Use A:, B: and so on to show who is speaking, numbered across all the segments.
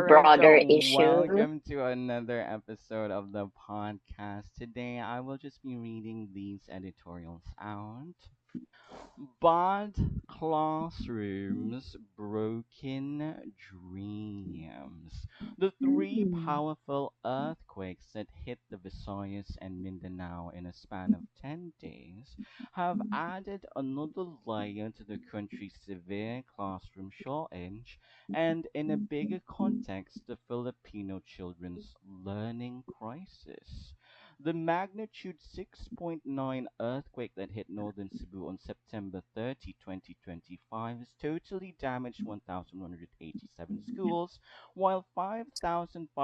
A: right,
B: broader
A: so
B: issue.
A: welcome to another episode of the podcast. Today, I will just be reading these editorials out. Bad classrooms, broken dreams. The three
B: Mm.
A: powerful earthquakes that hit the Visayas and Mindanao in a span of 10 days have added another layer to the country's severe classroom shortage and, in a bigger context, the Filipino children's learning crisis. The magnitude 6.9 earthquake that hit northern Cebu on September 30, 2025 has totally damaged 1,187 schools, while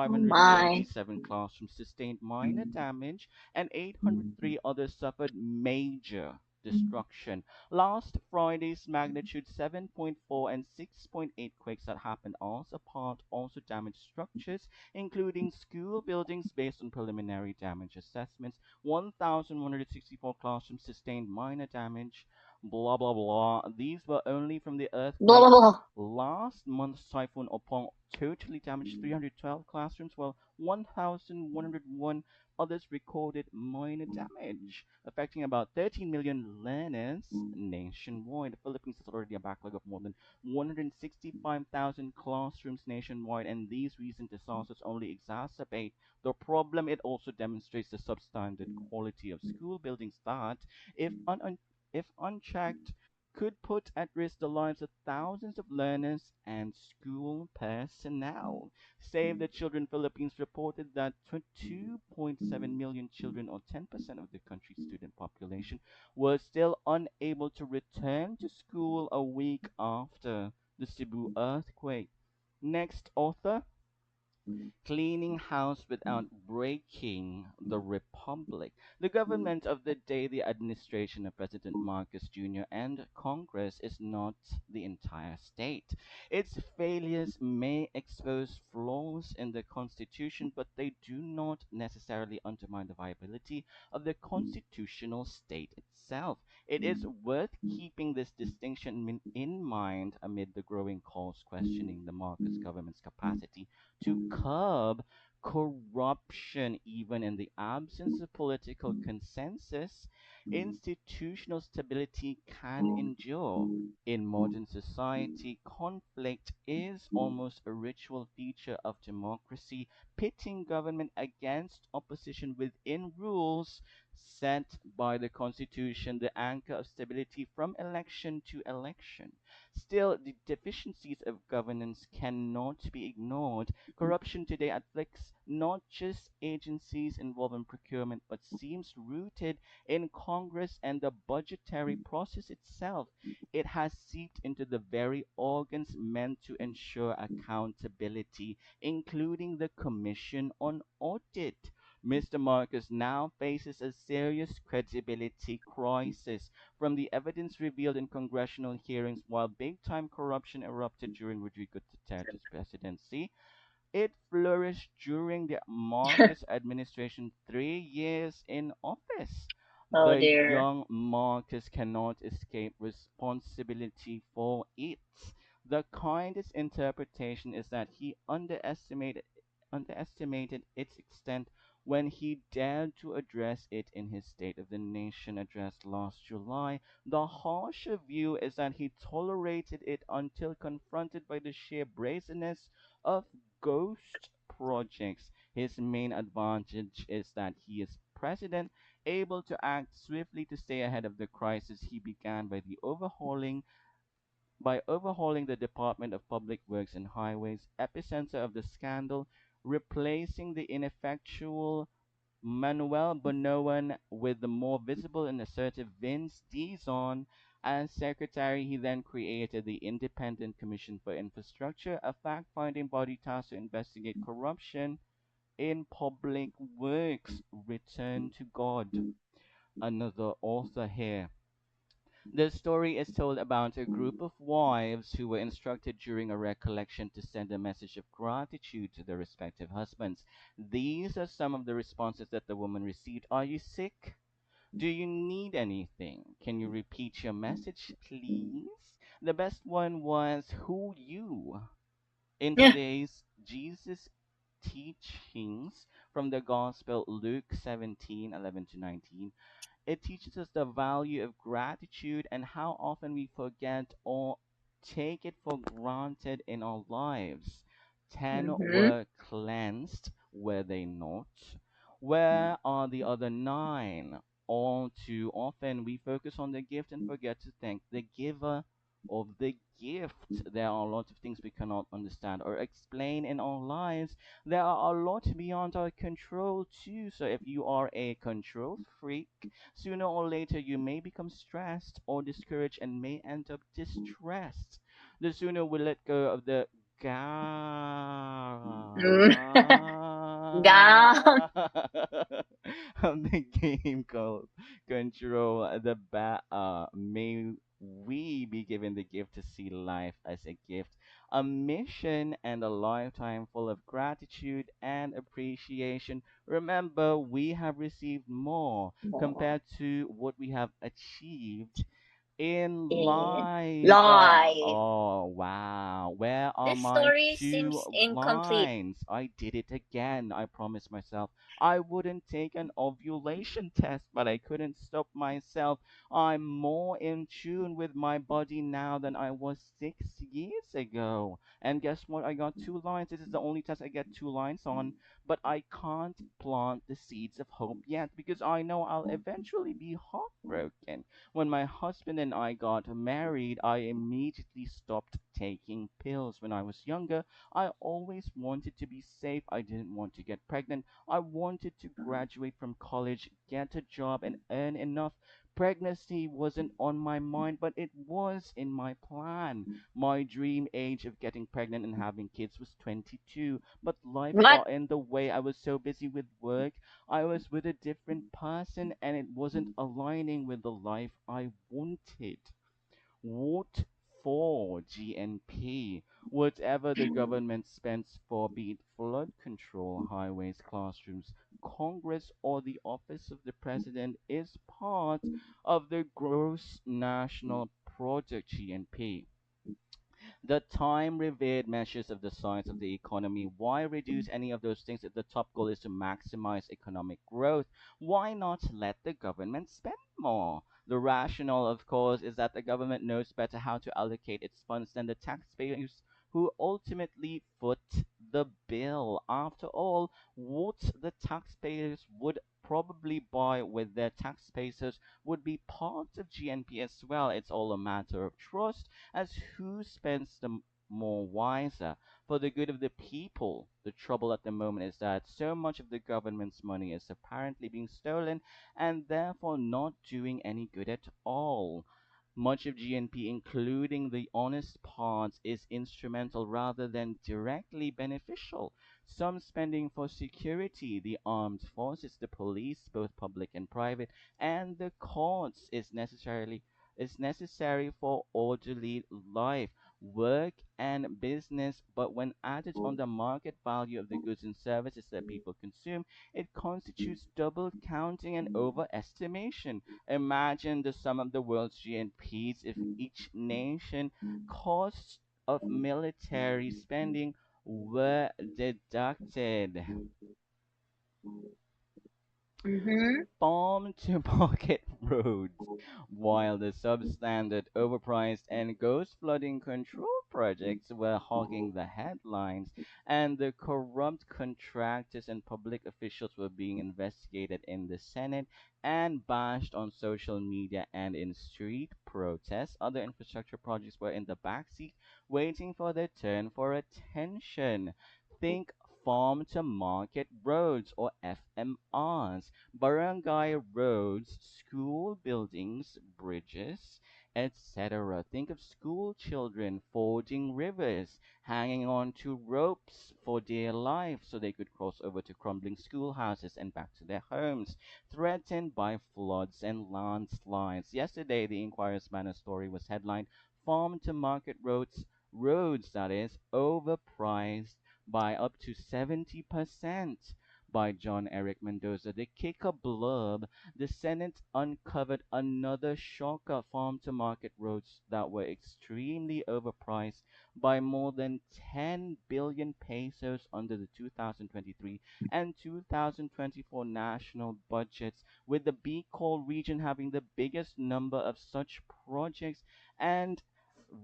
B: Oh my.
A: 5,587 classrooms sustained minor damage and 803 others suffered major destruction. Last Friday's magnitude 7.4 and 6.8 quakes that happened also apart also damaged structures including school buildings based on preliminary damage assessments. 1,164 classrooms sustained minor damage. Blah blah blah. These were only from the
B: Blah, blah,
A: earthquakes.
B: blah.
A: Last month's Typhoon Opong totally damaged 312 classrooms, while 1,101 others recorded minor damage, affecting about 13 million learners nationwide. The Philippines has already a backlog of more than 165,000 classrooms nationwide, and these recent disasters only exacerbate the problem. It also demonstrates the substandard quality of school buildings that, if, if unchecked, could put at risk the lives of thousands of learners and school personnel. Save the Children Philippines reported that 2.7 million children, or 10% of the country's student population, were still unable to return to school a week after the Cebu earthquake. Next author, cleaning house without breaking the republic. The government of the day, the administration of President Marcos Jr. and Congress, is not the entire state. Its failures may expose flaws in the Constitution, but they do not necessarily undermine the viability of the constitutional state itself. It is worth keeping this distinction in mind amid the growing calls questioning the Marcos government's capacity to curb corruption. Even in the absence of political consensus, institutional stability can endure. In modern society, conflict is almost a ritual feature of democracy, pitting government against opposition within rules set by the Constitution, the anchor of stability from election to election. Still, the deficiencies of governance cannot be ignored. Corruption today afflicts not just agencies involved in procurement, but seems rooted in Congress and the budgetary process itself. It has seeped into the very organs meant to ensure accountability, including the Commission on Audit. Mr. Marcus now faces a serious credibility crisis from the evidence revealed in congressional hearings while big time corruption erupted during Rodrigo Duterte's presidency. It flourished during the Marcos administration, 3 years in office.
B: Oh
A: The
B: dear.
A: young Marcos cannot escape responsibility for it. The kindest interpretation is that he underestimated its extent when he dared to address it in his State of the Nation address last July. The harsher view is that he tolerated it until confronted by the sheer brazenness of ghost projects. His main advantage is that he is president, able to act swiftly to stay ahead of the crisis he began by overhauling the Department of Public Works and Highways, epicenter of the scandal, replacing the ineffectual Manuel Bonoan with the more visible and assertive Vince Dizon. As secretary, he then created the Independent Commission for Infrastructure, a fact-finding body tasked to investigate corruption in public works. Return to God. Another author here. The story is told about a group of wives who were instructed during a recollection to send a message of gratitude to their respective husbands. These are some of the responses that the woman received. Are you sick? Do you need anything? Can you repeat your message, please? The best one was, who you? In
B: Yeah.
A: today's Jesus' teachings from the Gospel, Luke 17:11 to 19. It teaches us the value of gratitude and how often we forget or take it for granted in our lives. 10
B: Mm-hmm.
A: were cleansed, were they not? Where are the other 9? All too often we focus on the gift and forget to thank the giver of the gift. There are a lot of things we cannot understand or explain in our lives. There are a lot beyond our control too. So if you are a control freak, sooner or later you may become stressed or discouraged and may end up distressed. The sooner we let go of the
B: Mm. Gone.
A: of the game called control, may we be given the gift to see life as a gift, a mission, and a lifetime full of gratitude and appreciation. Remember, we have received more compared to what we have achieved in
B: In
A: life.
B: life.
A: Oh, wow. Where are
B: This
A: my
B: story
A: two
B: seems incomplete.
A: lines? I did it again. I promised myself I wouldn't take an ovulation test, but I couldn't stop myself. I'm more in tune with my body now than I was 6 years ago. And guess what? I got 2 lines. This is the only test I get 2 lines on, but I can't plant the seeds of hope yet because I know I'll eventually be heartbroken. When my husband and I got married, I immediately stopped taking pills. When I was younger, I always wanted to be safe. I didn't want to get pregnant. I wanted to graduate from college, get a job, and earn enough. Pregnancy wasn't on my mind, but it was in my plan. My dream age of getting pregnant and having kids was 22, but life
B: What?
A: got in the way. I was so busy with work. I was with a different person and it wasn't aligning with the life I wanted. What for GNP? Whatever the government spends for, be it flood control, highways, classrooms, Congress, or the office of the president, is part of the gross national project GNP. The time revered measures of the size of the economy. Why reduce any of those things if the top goal is to maximize economic growth? Why not let the government spend more? The rationale, of course, is that the government knows better how to allocate its funds than the taxpayers who ultimately foot the bill. After all, what the taxpayers would probably buy with their tax bases would be part of GNP as well. It's all a matter of trust as who spends the more wiser for the good of the people. The trouble at the moment is that so much of the government's money is apparently being stolen and therefore not doing any good at all. Much of GNP, including the honest parts, is instrumental rather than directly beneficial. Some spending for security, the armed forces, the police, both public and private, and the courts is necessary for orderly life, work, and business, but when added on the market value of the goods and services that people consume, it constitutes double counting and overestimation. Imagine the sum of the world's GNPs if each nation costs of military spending were deducted.
B: Mm-hmm.
A: Farm to market roads, while the substandard, overpriced, and ghost flooding control projects were hogging the headlines, and the corrupt contractors and public officials were being investigated in the Senate and bashed on social media and in street protests. Other infrastructure projects were in the backseat, waiting for their turn for attention. Think farm to market roads or FMRs, barangay roads, school buildings, bridges, etc. Think of school children fording rivers, hanging on to ropes for dear life so they could cross over to crumbling schoolhouses and back to their homes, threatened by floods and landslides. Yesterday, the Inquirer's banner story was headlined Farm to Market Roads that is, overpriced by up to 70%. by John Eric Mendoza. The kicker blurb: the Senate uncovered another shocker: farm to market roads that were extremely overpriced by more than 10 billion pesos under the 2023 and 2024 national budgets, with the Bicol region having the biggest number of such projects. And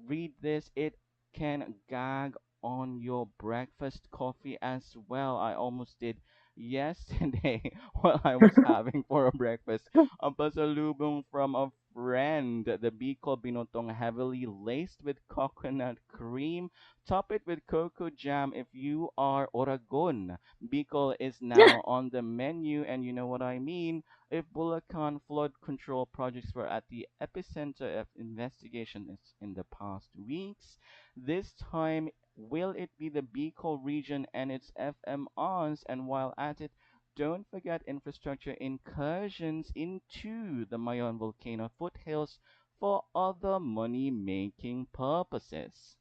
A: read this, it can gag on your breakfast coffee as well. I almost did yesterday while I was having for a breakfast a pasalubong from a friend. The Bicol Binotong, heavily laced with coconut cream. Top it with cocoa jam if you are Oragon. Bicol is now on the menu, and you know what I mean. If Bulacan flood control projects were at the epicenter of investigations in the past weeks, this time will it be the Bicol region and its FMRs? And while at it, don't forget infrastructure incursions into the Mayon volcano foothills for other money making purposes.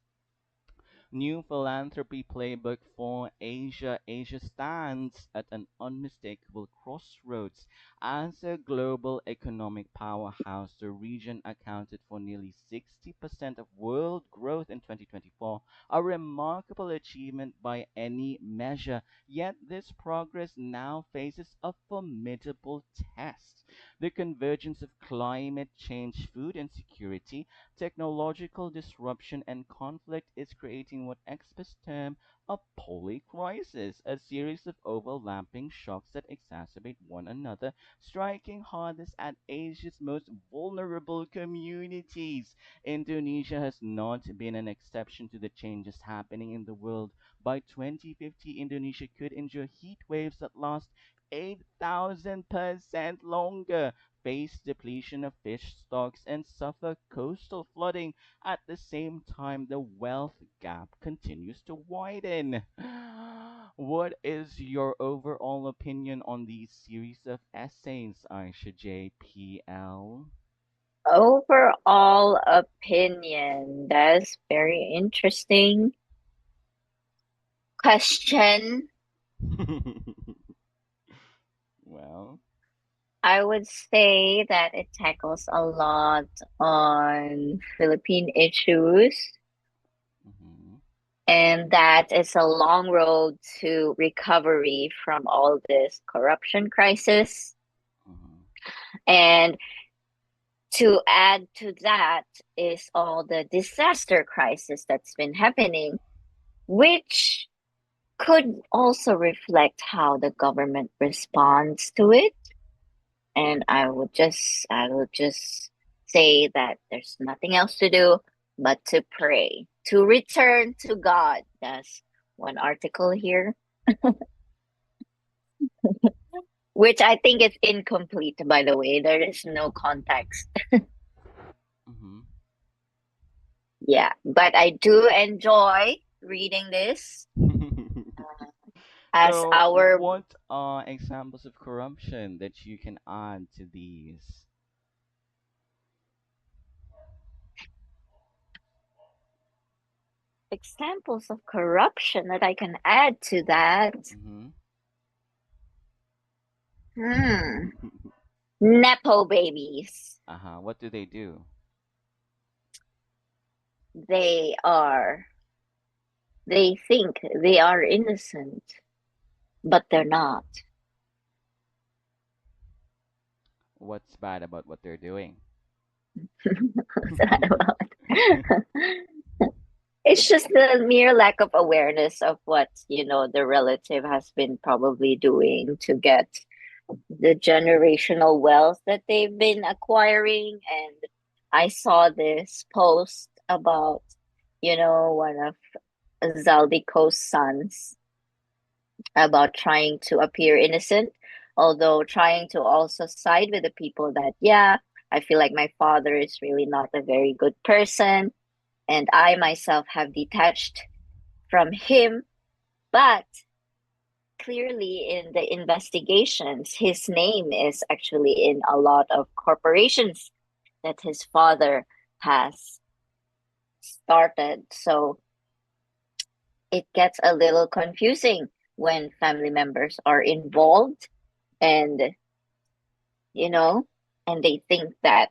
A: New philanthropy playbook for Asia. Asia stands at an unmistakable crossroads. As a global economic powerhouse, the region accounted for nearly 60% of world growth in 2024, a remarkable achievement by any measure. Yet this progress now faces a formidable test: the convergence of climate change, food insecurity, technological disruption, and conflict is creating what experts term a polycrisis, a series of overlapping shocks that exacerbate one another, striking hardest at Asia's most vulnerable communities. Indonesia has not been an exception to the changes happening in the world. By 2050, Indonesia could endure heat waves that last 8,000% longer, face depletion of fish stocks, and suffer coastal flooding. At the same time, the wealth gap continues to widen. What is your overall opinion on these series of essays, Aisha JPL?
B: Overall opinion. That's very interesting question.
A: Well,
B: I would say that it tackles a lot on Philippine issues,
A: mhm,
B: and that it's a long road to recovery from all this corruption crisis.
A: mhm,
B: And to add to that is all the disaster crisis that's been happening, which could also reflect how the government responds to it. And I would just say that there's nothing else to do but to pray, to return to God. That's one article here, which I think is incomplete, by the way. There is no context.
A: mhm.
B: Yeah, but I do enjoy reading this as
A: So,
B: our
A: what are examples of corruption that you can add to these?
B: examples of corruption that I can add to that.
A: Mm-hmm.
B: Hmm. Nepo babies.
A: Uh-huh. What do they do?
B: They are, they think they are innocent, but they're not.
A: What's bad about what they're doing?
B: What's that about? It's just the mere lack of awareness of what, the relative has been probably doing to get the generational wealth that they've been acquiring. And I saw this post about, one of Zaldico's sons about trying to appear innocent, although trying to also side with the people that, yeah, I feel like my father is really not a very good person, and I myself have detached from him. But clearly, in the investigations, his name is actually in a lot of corporations that his father has started. So it gets a little confusing. when family members are involved, and you know, and they think that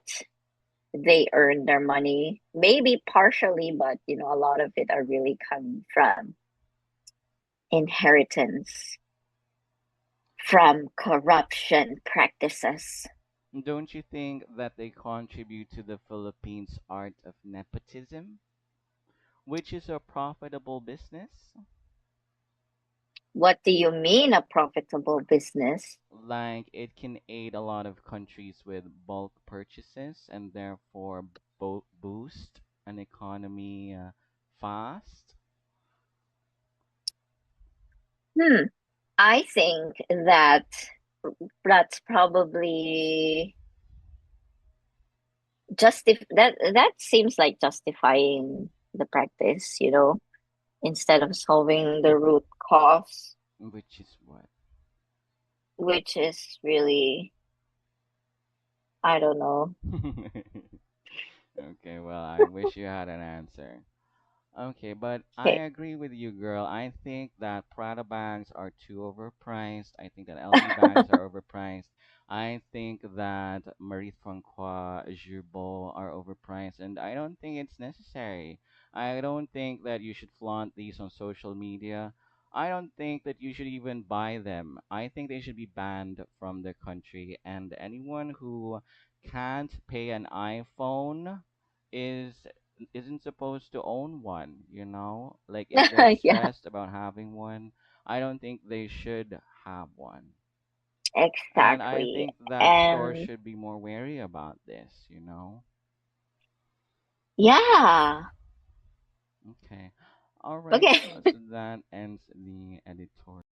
B: they earn their money, maybe partially, but a lot of it are really coming from inheritance, from corruption practices.
A: Don't you think that they contribute to the Philippines' art of nepotism, which is a profitable business?
B: What do you mean a profitable business?
A: Like, it can aid a lot of countries with bulk purchases and therefore boost an economy fast.
B: Hmm. I think that that's probably that seems like justifying the practice, instead of solving the root cause,
A: Which is what?
B: which is really, I don't know.
A: Okay, well, I wish you had an answer. Okay, but
B: Okay.
A: I agree with you, girl. I think that Prada bags are too overpriced. I think that LV bags are overpriced. I think that Marie Francois Jubot are overpriced, and I don't think it's necessary. I don't think that you should flaunt these on social media. I don't think that you should even buy them. I think they should be banned from the country, and anyone who can't pay an iPhone is isn't supposed to own one, you know? Like if they're
B: Yeah,
A: stressed about having one, I don't think they should have one. And I
B: exactly.
A: think that stores
B: And
A: should be more wary about this, you know?
B: yeah.
A: Okay. All right.
B: Okay.
A: So that ends the editorial.